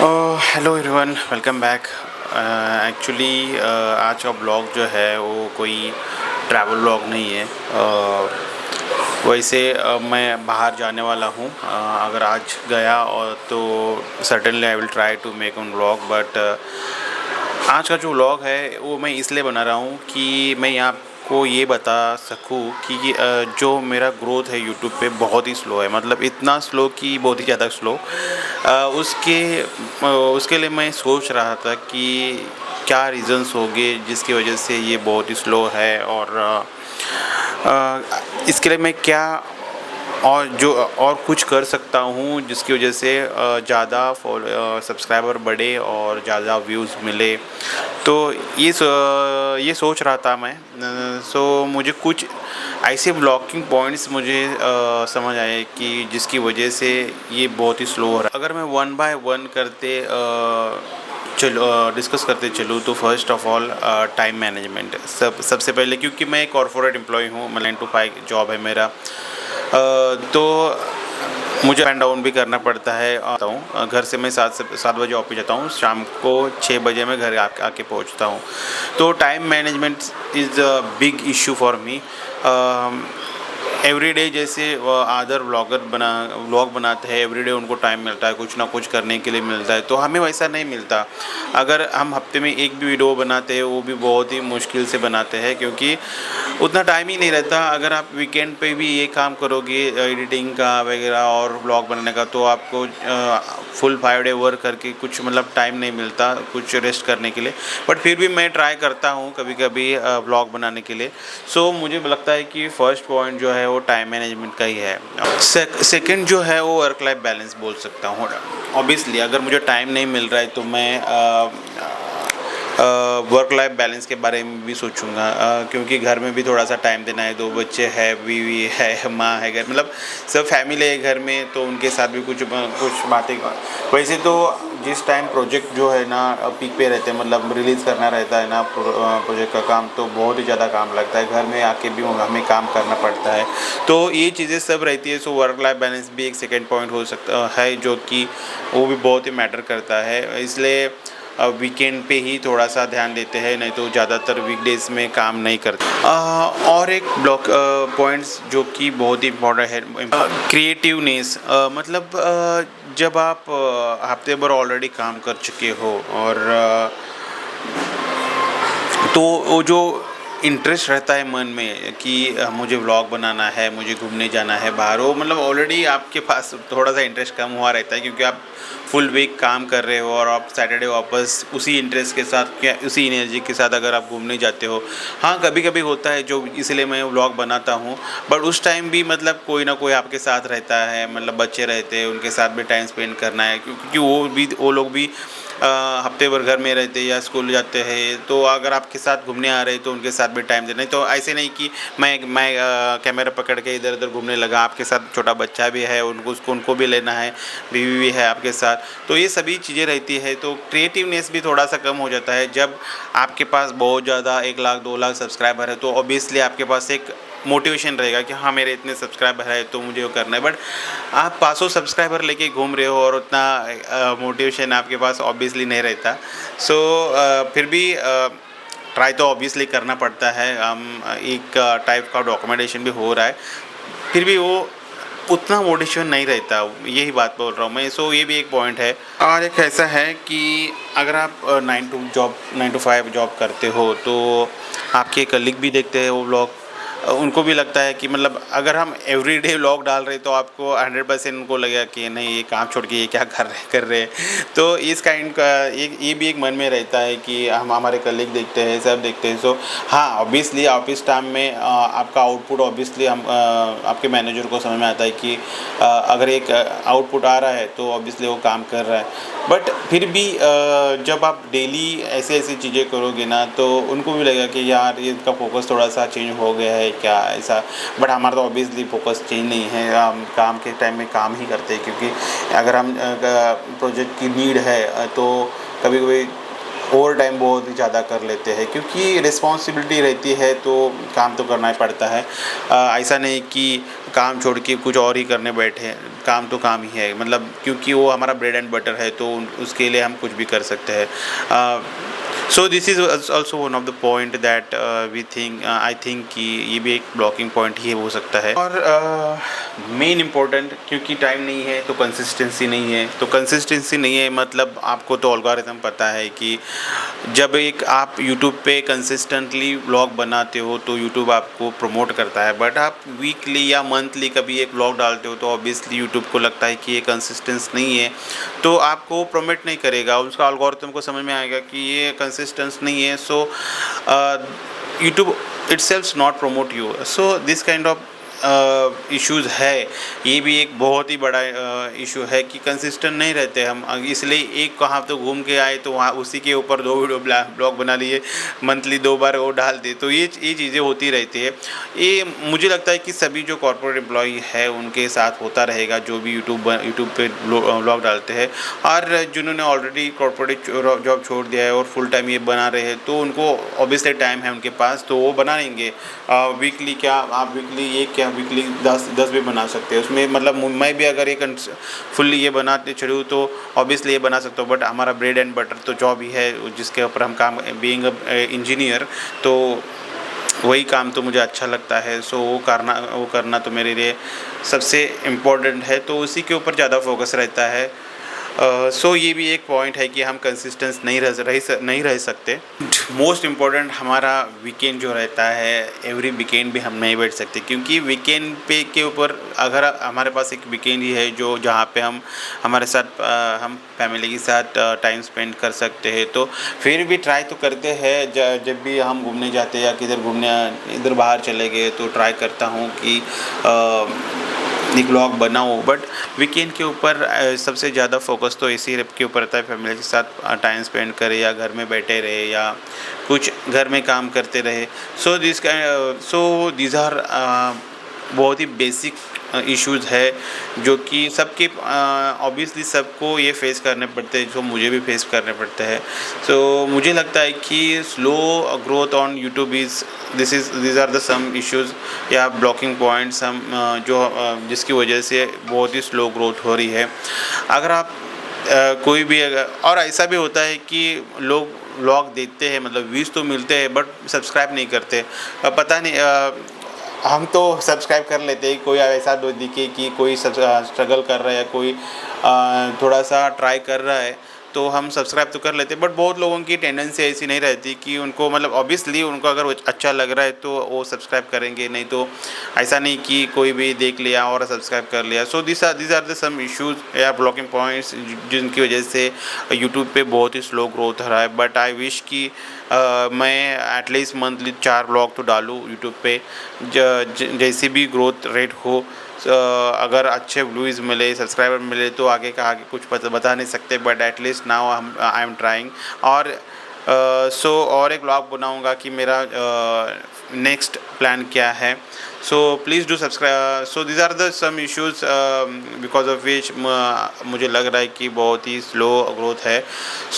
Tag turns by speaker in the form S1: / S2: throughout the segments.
S1: Hello everyone, welcome back. Actually आज का blog जो है वो कोई ट्रैवल ब्लॉग नहीं है। वैसे मैं बाहर जाने वाला हूँ। अगर आज गया और तो certainly I will try to make one blog, but आज का जो व्लॉग है वो मैं इसलिए बना रहा हूँ कि मैं आपको ये बता सकूँ कि जो मेरा ग्रोथ है यूट्यूब पे बहुत ही स्लो है। मतलब इतना स्लो कि बहुत ही ज़्यादा स्लो। उसके लिए मैं सोच रहा था कि क्या रीज़न्स होंगे जिसकी वजह से ये बहुत ही स्लो है, और इसके लिए मैं क्या और कुछ कर सकता हूँ जिसकी वजह से ज़्यादा सब्सक्राइबर बढ़े और ज़्यादा व्यूज़ मिले। तो ये सोच रहा था मैं। मुझे कुछ ऐसे ब्लॉकिंग पॉइंट्स मुझे समझ आए कि जिसकी वजह से ये बहुत ही स्लो हो रहा है। अगर मैं वन बाय वन करते डिस्कस करते चलूँ तो first of all time management सबसे पहले, क्योंकि मैं एक कॉर्पोरेट एम्प्लॉय हूँ। मैं 9 to 5 जॉब है मेरा। तो मुझे अप एंड डाउन भी करना पड़ता है। आता हूँ घर से, मैं 7 बजे ऑफिस जाता हूँ, शाम को 6 बजे मैं घर आके पहुँचता हूँ। तो time management is a big issue for me. Everyday जैसे अदर व्लॉग बनाते हैं, एवरीडे उनको टाइम मिलता है, कुछ ना कुछ करने के लिए मिलता है, तो हमें वैसा नहीं मिलता। अगर हम हफ्ते में एक भी वीडियो बनाते हैं वो भी बहुत ही मुश्किल से बनाते हैं, क्योंकि उतना टाइम ही नहीं रहता। अगर आप वीकेंड पे भी ये काम करोगे एडिटिंग का वगैरह और व्लॉग बनाने का, तो आपको फुल 5 डे वर्क करके कुछ मतलब टाइम नहीं मिलता कुछ रेस्ट करने के लिए। बट फिर भी मैं ट्राई करता हूँ कभी कभी व्लॉग बनाने के लिए। मुझे लगता है कि फर्स्ट पॉइंट जो है वो टाइम मैनेजमेंट का ही है। सेकंड जो है वो वर्क लाइफ बैलेंस बोल सकता हूँ। ऑब्वियसली अगर मुझे टाइम नहीं मिल रहा है तो मैं वर्क लाइफ बैलेंस के बारे में भी सोचूंगा, क्योंकि घर में भी थोड़ा सा टाइम देना है। 2 बच्चे हैं, बीवी है, माँ है, घर मतलब सब फैमिली है घर में, तो उनके साथ भी कुछ बातें। वैसे तो जिस टाइम प्रोजेक्ट जो है ना पीक पे रहते हैं, मतलब रिलीज़ करना रहता है ना प्रोजेक्ट का काम, तो बहुत ही ज़्यादा काम लगता है। घर में आके भी हमें काम करना पड़ता है, तो ये चीज़ें सब रहती है। वर्क लाइफ बैलेंस भी एक सेकेंड पॉइंट हो सकता है, जो कि वो भी बहुत ही मैटर करता है। इसलिए वीकेंड पे ही थोड़ा सा ध्यान देते हैं, नहीं तो ज़्यादातर वीकडेज में काम नहीं करते। और एक ब्लॉक पॉइंट्स जो कि बहुत ही इम्पोर्टेंट है, क्रिएटिवनेस। मतलब जब आप हफ्ते भर ऑलरेडी काम कर चुके हो, और तो वो जो इंटरेस्ट रहता है मन में कि मुझे व्लॉग बनाना है, मुझे घूमने जाना है बाहर, वो मतलब ऑलरेडी आपके पास थोड़ा सा इंटरेस्ट कम हुआ रहता है, क्योंकि आप फुल वीक काम कर रहे हो और आप सैटरडे वापस उसी इंटरेस्ट के साथ या उसी एनर्जी के साथ अगर आप घूमने जाते हो। हाँ, कभी कभी होता है जो, इसलिए मैं व्लॉग बनाता हूँ। बट उस टाइम भी मतलब कोई ना कोई आपके साथ रहता है, मतलब बच्चे रहते हैं, उनके साथ भी टाइम स्पेंड करना है, क्योंकि वो लोग भी हफ्ते भर घर में रहते या स्कूल जाते हैं। तो अगर आपके साथ घूमने आ रहे तो उनके साथ भी टाइम देना है। तो ऐसे नहीं कि मैं कैमरा पकड़ के इधर उधर घूमने लगा, आपके साथ छोटा बच्चा भी है, उनको भी लेना है, बीवी भी है आपके साथ, तो ये सभी चीज़ें रहती है। तो क्रिएटिवनेस भी थोड़ा सा कम हो जाता है। जब आपके पास बहुत ज़्यादा 1 लाख 2 लाख सब्सक्राइबर है, तो ऑब्वियसली आपके पास एक मोटिवेशन रहेगा कि हाँ, मेरे इतने सब्सक्राइबर है तो मुझे वो करना है। बट आप 500 सब्सक्राइबर लेके घूम रहे हो और उतना मोटिवेशन आपके पास ऑब्वियसली नहीं रहता। फिर भी ट्राई तो ऑब्वियसली करना पड़ता है। एक टाइप का डॉक्यूमेंटेशन भी हो रहा है, फिर भी वो उतना मोटिवेशन नहीं रहता, यही बात बोल रहा हूँ मैं। ये भी एक पॉइंट है। और एक ऐसा है कि अगर आप 9 to 5 जॉब करते हो, तो आपके कलीग भी देखते हैं वो ब्लॉग, उनको भी लगता है कि मतलब अगर हम एवरीडे व्लॉग डाल रहे तो आपको 100% उनको लगेगा कि नहीं, ये काम छोड़ के ये क्या कर रहे हैं। तो इस काइंड का ये भी एक मन में रहता है कि हम हमारे कलीग देखते हैं, सब देखते हैं। हाँ, ऑब्वियसली ऑफिस टाइम में आपका आउटपुट ऑब्वियसली हम आपके मैनेजर को समझ में आता है कि अगर एक आउटपुट आ रहा है तो ऑब्वियसली वो काम कर रहा है। बट फिर भी जब आप डेली ऐसे ऐसी चीज़ें करोगे ना, तो उनको भी लगेगा कि यार ये इनका फोकस थोड़ा सा चेंज हो गया है क्या, ऐसा। बट हमारा तो ऑब्वियसली फोकस चेंज नहीं है, हम काम के टाइम में काम ही करते हैं, क्योंकि अगर हम प्रोजेक्ट की नीड है तो कभी कभी ओवर टाइम बहुत ही ज़्यादा कर लेते हैं, क्योंकि रिस्पॉन्सिबिलिटी रहती है तो काम तो करना ही पड़ता है। ऐसा नहीं कि काम छोड़ के कुछ और ही करने बैठे हैं, काम तो काम ही है, मतलब क्योंकि वो हमारा ब्रेड एंड बटर है तो उसके लिए हम कुछ भी कर सकते हैं। So this is also one of the point that we think, I think कि ये भी एक ब्लॉकिंग पॉइंट ही हो सकता है। और मेन इम्पोर्टेंट, क्योंकि टाइम नहीं है तो कंसिस्टेंसी नहीं है, तो कंसिस्टेंसी नहीं है मतलब आपको तो एल्गोरिथम पता है कि जब एक आप यूट्यूब पे कंसिस्टेंटली व्लॉग बनाते हो तो यूट्यूब आपको प्रमोट करता है, बट आप वीकली या मंथली कभी एक व्लॉग डालते हो तो ऑब्वियसली यूट्यूब को लगता है कि ये कंसिस्टेंस नहीं है, तो आपको प्रमोट नहीं करेगा। उसका एल्गोरिथम को समझ में आएगा कि ये कंसिस्टेंस नहीं है, so YouTube itself not promote you. So this kind of issues है। ये भी एक बहुत ही बड़ा इशू है कि कंसिस्टेंट नहीं रहते हम, इसलिए एक कहाँ तो घूम के आए तो वहाँ उसी के ऊपर 2 वीडियो ब्लॉग बना लिए, मंथली 2 बार वो डाल दिए, तो ये चीज़ें होती रहती है। ये मुझे लगता है कि सभी जो कॉर्पोरेट एम्प्लॉई है उनके साथ होता रहेगा, जो भी यूट्यूब पे व्लॉग डालते हैं, और जिन्होंने ऑलरेडी कॉर्पोरेट जॉब छोड़ दिया है और फुल टाइम ये बना रहे हैं तो उनको ऑब्वियसली टाइम है उनके पास, तो वो बनाएंगे। वीकली क्या आप वीकली एक क्या वीकली 10 भी बना सकते हैं, उसमें मतलब मैं भी अगर एक फुल्ली ये बनाते चलूँ तो ऑब्वियसली ये बना सकता हूँ, बट हमारा ब्रेड एंड बटर तो जॉब ही है जिसके ऊपर हम काम, बीइंग इंजीनियर, तो वही काम तो मुझे अच्छा लगता है। सो वो करना तो मेरे लिए सबसे इम्पोर्टेंट है, तो उसी के ऊपर ज़्यादा फोकस रहता है। सो ये भी एक पॉइंट है कि हम कंसिस्टेंस नहीं रह सकते। मोस्ट इम्पॉर्टेंट हमारा वीकेंड जो रहता है, एवरी वीकेंड भी हम नहीं बैठ सकते, क्योंकि वीकेंड पे के ऊपर अगर हमारे पास एक वीकेंड ही है जो जहाँ पे हम हमारे साथ हम फैमिली के साथ टाइम स्पेंड कर सकते हैं, तो फिर भी ट्राई तो करते हैं। जब भी हम घूमने जाते हैं या किधर घूमने इधर बाहर चले गए तो ट्राई करता हूँ कि एक व्लॉग बनाऊँ, बट वीकेंड के ऊपर सबसे ज़्यादा फोकस तो इसी के ऊपर रहता है, फैमिली के साथ टाइम स्पेंड करें या घर में बैठे रहे या कुछ घर में काम करते रहे। सो दीज आर बहुत ही बेसिक इश्यूज़ है जो कि सबके ऑब्वियसली सबको ये फेस करने पड़ते हैं, जो मुझे भी फेस करने पड़ते हैं। सो मुझे लगता है कि slow growth on YouTube is these are the some issues या ब्लॉकिंग पॉइंट्स हम जिसकी वजह से बहुत ही स्लो ग्रोथ हो रही है। अगर आप कोई भी और ऐसा भी होता है कि लोग व्लॉग देखते हैं, मतलब व्यूज़ तो मिलते हैं बट सब्सक्राइब नहीं करते। पता नहीं, हम तो सब्सक्राइब कर लेते हैं, कोई ऐसा दिखे कि कोई स्ट्रगल कर रहा है या कोई थोड़ा सा ट्राई कर रहा है तो हम सब्सक्राइब तो कर लेते हैं, बट बहुत लोगों की टेंडेंसी ऐसी नहीं रहती कि उनको मतलब ऑब्वियसली उनको अगर अच्छा लग रहा है तो वो सब्सक्राइब करेंगे, नहीं तो ऐसा नहीं कि कोई भी देख लिया और सब्सक्राइब कर लिया। So this are the some issues या ब्लॉकिंग पॉइंट्स जिनकी वजह से यूट्यूब पे बहुत ही स्लो ग्रोथ हो रहा है। बट आई विश कि मैं एटलीस्ट मंथली 4 ब्लॉग तो डालूँ यूट्यूब पे, जैसी भी ग्रोथ रेट हो। अगर अच्छे व्यूज़ मिले, सब्सक्राइबर मिले तो आगे का आगे कुछ बता नहीं सकते, but at least now I am trying. और और एक व्लॉग बनाऊंगा कि मेरा नेक्स्ट प्लान क्या है। So please do subscribe. So these are the some issues because of which मुझे लग रहा है कि बहुत ही स्लो ग्रोथ है।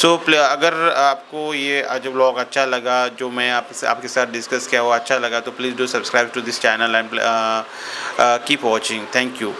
S1: सो अगर आपको ये जो व्लॉग अच्छा लगा, जो मैं आपके साथ डिस्कस किया वो अच्छा लगा, तो please do subscribe to this channel and keep watching. Thank you.